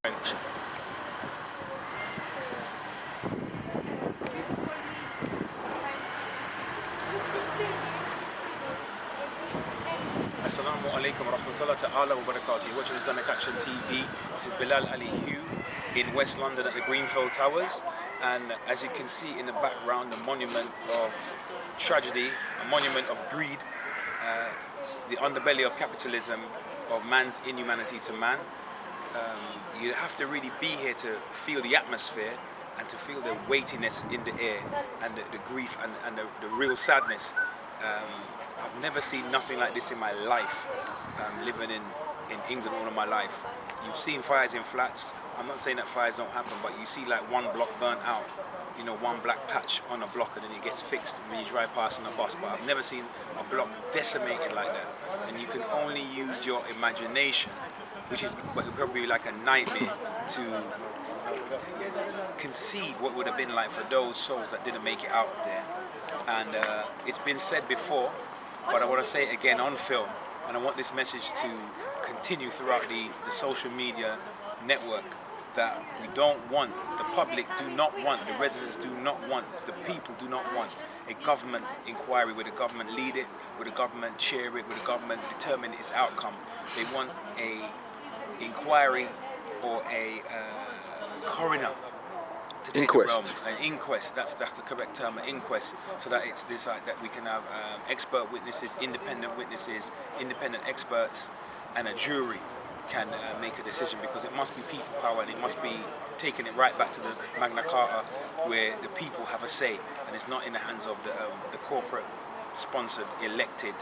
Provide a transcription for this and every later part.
French. Assalamu alaikum wa rahmatullahi ta'ala wa barakatuh. You're watching Islamic Action TV. This is Bilal Ali Hugh in West London at the Grenfell Towers. And as you can see in the background, a monument of tragedy, a monument of greed, the underbelly of capitalism, of man's inhumanity to man. You have to really be here to feel the atmosphere and to feel the weightiness in the air and the grief and the real sadness. I've never seen nothing like this in my life, living in England all of my life. You've seen fires in flats. I'm not saying that fires don't happen, but you see like one block burnt out, you know, one black patch on a block, and then it gets fixed when you drive past on a bus. But I've never seen a block decimated like that. And you can only use your imagination, which is probably like a nightmare, to conceive what would have been like for those souls that didn't make it out of there. And it's been said before, but I want to say it again on film, and I want this message to continue throughout the social media network, that we don't want, the public do not want, the residents do not want, the people do not want a government inquiry where the government lead it, where the government chair it, where the government determine its outcome. They want a inquiry or a coroner to take inquest. An inquest. That's the correct term, an inquest, so that it's decided that we can have expert witnesses, independent experts, and a jury can make a decision, because it must be people power, and it must be taking it right back to the Magna Carta, where the people have a say, and it's not in the hands of the corporate sponsored elected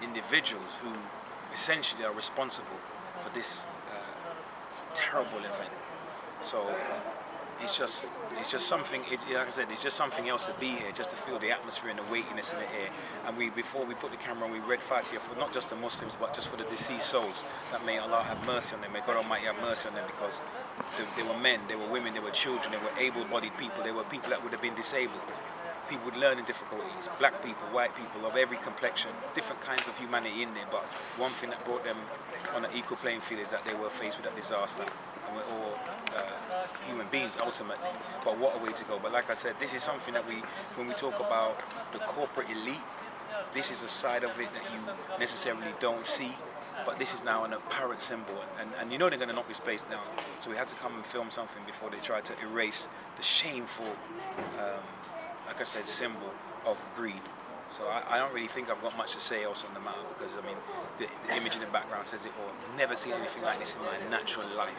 individuals who essentially are responsible for this terrible event. So it's just something. Like I said, it's just something else to be here, just to feel the atmosphere and the weightiness in the air. And before we put the camera on, we read Fatiha for not just the Muslims, but just for the deceased souls. That may Allah have mercy on them. May God Almighty have mercy on them, because they were men, they were women, they were children, they were able-bodied people, they were people that would have been disabled, people with learning difficulties, black people, white people, of every complexion, different kinds of humanity in there. But one thing that brought them on an equal playing field is that they were faced with that disaster, and we're all human beings ultimately. But what a way to go. But like I said, this is something that when we talk about the corporate elite, this is a side of it that you necessarily don't see. But this is now an apparent symbol, and you know they're going to knock this place down. So we had to come and film something before they tried to erase the shameful, like I said, symbol of greed. So I don't really think I've got much to say else on the matter, because I mean the image in the background says it all. Never seen anything like this in my natural life.